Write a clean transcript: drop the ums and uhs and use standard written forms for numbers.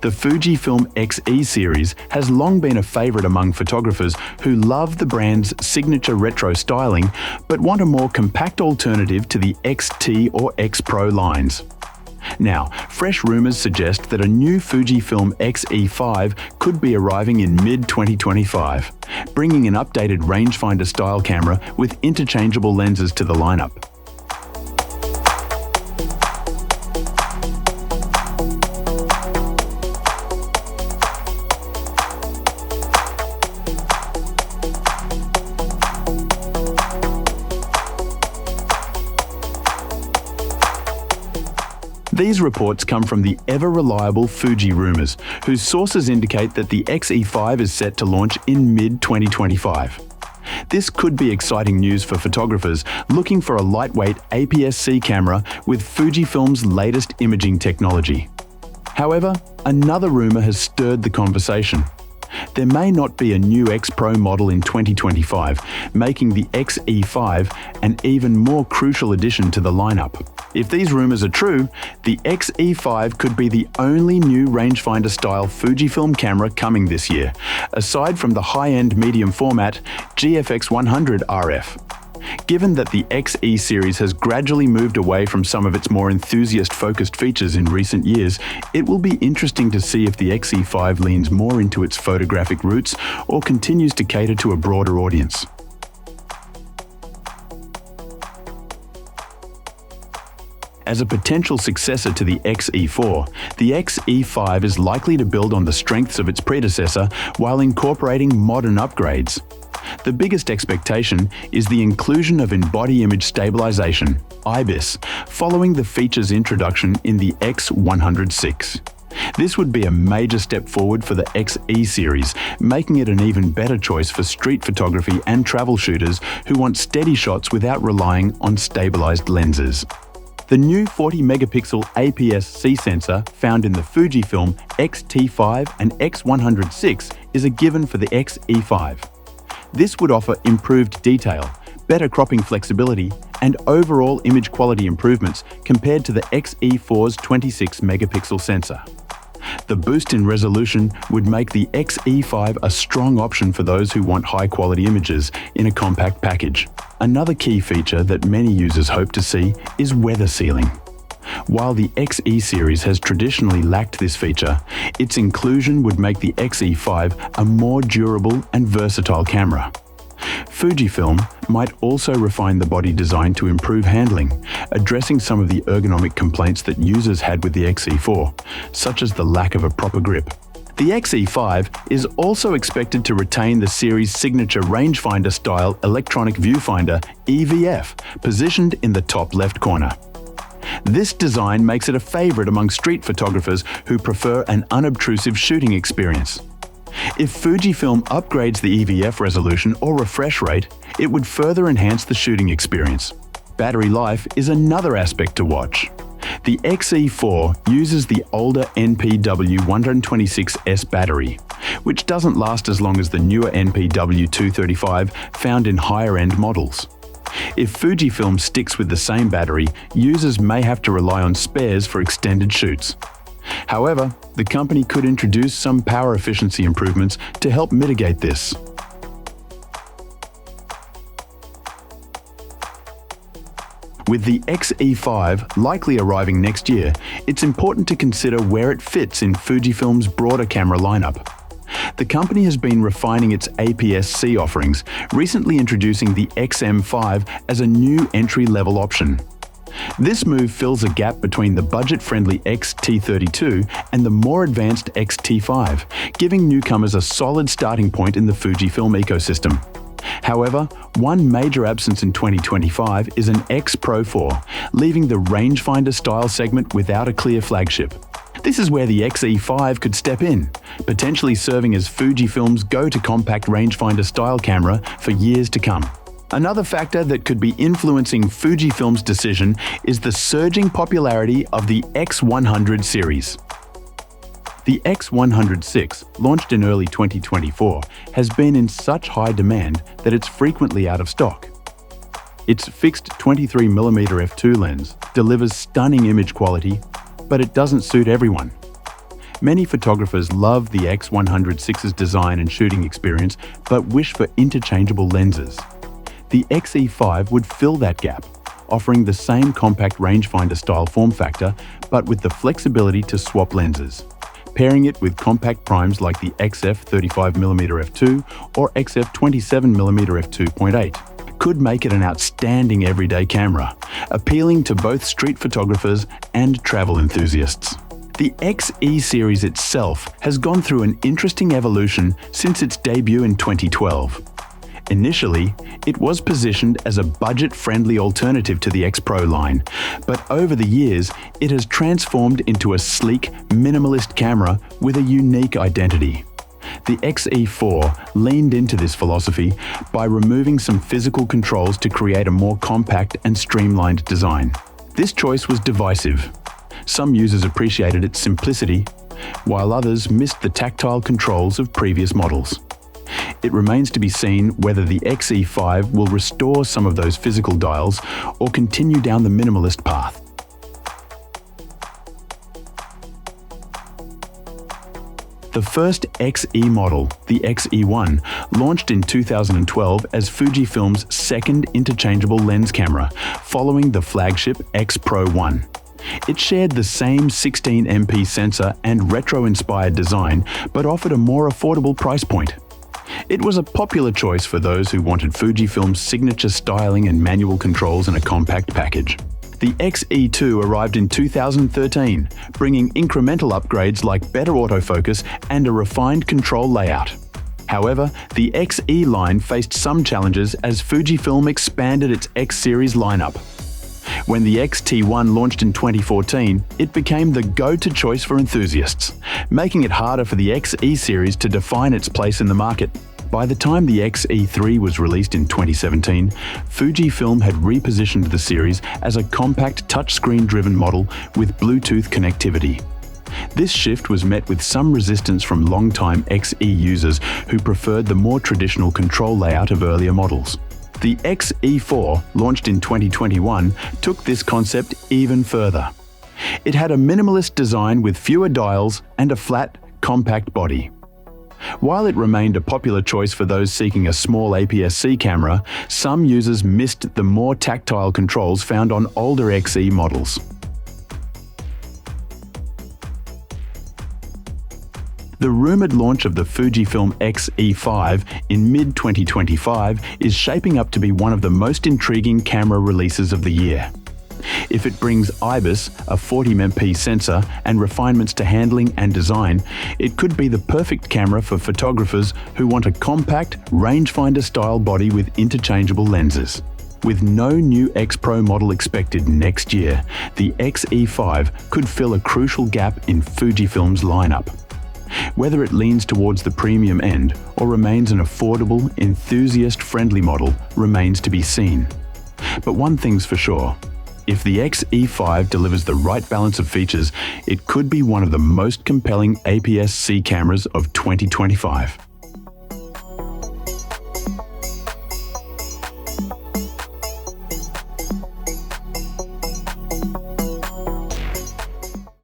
The Fujifilm X-E series has long been a favorite among photographers who love the brand's signature retro styling but want a more compact alternative to the X-T or X-Pro lines. Now, fresh rumors suggest that a new Fujifilm X-E5 could be arriving in mid-2025, bringing an updated rangefinder-style camera with interchangeable lenses to the lineup. These reports come from the ever-reliable Fuji rumors, whose sources indicate that the X-E5 is set to launch in mid-2025. This could be exciting news for photographers looking for a lightweight APS-C camera with Fujifilm's latest imaging technology. However, another rumor has stirred the conversation. There may not be a new X-Pro model in 2025, making the X-E5 an even more crucial addition to the lineup. If these rumors are true, the X-E5 could be the only new rangefinder-style Fujifilm camera coming this year, aside from the high-end medium format GFX100 RF. Given that the X-E series has gradually moved away from some of its more enthusiast-focused features in recent years, it will be interesting to see if the X-E5 leans more into its photographic roots or continues to cater to a broader audience. As a potential successor to the X-E4, the X-E5 is likely to build on the strengths of its predecessor while incorporating modern upgrades. The biggest expectation is the inclusion of in-body image stabilization, IBIS, following the feature's introduction in the X106. This would be a major step forward for the X-E series, making it an even better choice for street photography and travel shooters who want steady shots without relying on stabilized lenses. The new 40-megapixel APS-C sensor found in the Fujifilm X-T5 and X106 is a given for the X-E5. This would offer improved detail, better cropping flexibility, and overall image quality improvements compared to the X-E4's 26-megapixel sensor. The boost in resolution would make the X-E5 a strong option for those who want high-quality images in a compact package. Another key feature that many users hope to see is weather sealing. While the X-E series has traditionally lacked this feature, its inclusion would make the X-E5 a more durable and versatile camera. Fujifilm might also refine the body design to improve handling, addressing some of the ergonomic complaints that users had with the X-E4, such as the lack of a proper grip. The X-E5 is also expected to retain the series' signature rangefinder-style electronic viewfinder (EVF), positioned in the top left corner. This design makes it a favorite among street photographers who prefer an unobtrusive shooting experience. If Fujifilm upgrades the EVF resolution or refresh rate, it would further enhance the shooting experience. Battery life is another aspect to watch. The X-E4 uses the older NPW126S battery, which doesn't last as long as the newer NPW235 found in higher-end models. If Fujifilm sticks with the same battery, users may have to rely on spares for extended shoots. However, the company could introduce some power efficiency improvements to help mitigate this. With the X-E5 likely arriving next year, it's important to consider where it fits in Fujifilm's broader camera lineup. The company has been refining its APS-C offerings, recently introducing the XM5 as a new entry-level option. This move fills a gap between the budget-friendly X-T32 and the more advanced X-T5, giving newcomers a solid starting point in the Fujifilm ecosystem. However, one major absence in 2025 is an X-Pro 4, leaving the rangefinder-style segment without a clear flagship. This is where the X-E5 could step in, potentially serving as Fujifilm's go-to compact rangefinder-style camera for years to come. Another factor that could be influencing Fujifilm's decision is the surging popularity of the X100 series. The X106, launched in early 2024, has been in such high demand that it's frequently out of stock. Its fixed 23mm f2 lens delivers stunning image quality, but it doesn't suit everyone. Many photographers love the X100VI's design and shooting experience, but wish for interchangeable lenses. The X-E5 would fill that gap, offering the same compact rangefinder-style form factor, but with the flexibility to swap lenses. Pairing it with compact primes like the XF35mm f2 or XF27mm f2.8 could make it an outstanding everyday camera, appealing to both street photographers and travel enthusiasts. The X-E series itself has gone through an interesting evolution since its debut in 2012. Initially, it was positioned as a budget-friendly alternative to the X Pro line, but over the years, it has transformed into a sleek, minimalist camera with a unique identity. The X-E4 leaned into this philosophy by removing some physical controls to create a more compact and streamlined design. This choice was divisive. Some users appreciated its simplicity, while others missed the tactile controls of previous models. It remains to be seen whether the X-E5 will restore some of those physical dials or continue down the minimalist path. The first X-E model, the X-E1, launched in 2012 as Fujifilm's second interchangeable lens camera, following the flagship X Pro 1. It shared the same 16MP sensor and retro-inspired design, but offered a more affordable price point. It was a popular choice for those who wanted Fujifilm's signature styling and manual controls in a compact package. The X-E2 arrived in 2013, bringing incremental upgrades like better autofocus and a refined control layout. However, the X-E line faced some challenges as Fujifilm expanded its X-series lineup. When the X-T1 launched in 2014, it became the go-to choice for enthusiasts, making it harder for the X-E series to define its place in the market. By the time the X-E3 was released in 2017, Fujifilm had repositioned the series as a compact touchscreen-driven model with Bluetooth connectivity. This shift was met with some resistance from longtime X-E users who preferred the more traditional control layout of earlier models. The X-E4, launched in 2021, took this concept even further. It had a minimalist design with fewer dials and a flat, compact body. While it remained a popular choice for those seeking a small APS-C camera, some users missed the more tactile controls found on older X-E models. The rumored launch of the Fujifilm X-E5 in mid-2025 is shaping up to be one of the most intriguing camera releases of the year. If it brings IBIS, a 40MP sensor, and refinements to handling and design, it could be the perfect camera for photographers who want a compact, rangefinder-style body with interchangeable lenses. With no new X Pro model expected next year, the X-E5 could fill a crucial gap in Fujifilm's lineup. Whether it leans towards the premium end or remains an affordable, enthusiast-friendly model remains to be seen. But one thing's for sure, if the X-E5 delivers the right balance of features, it could be one of the most compelling APS-C cameras of 2025.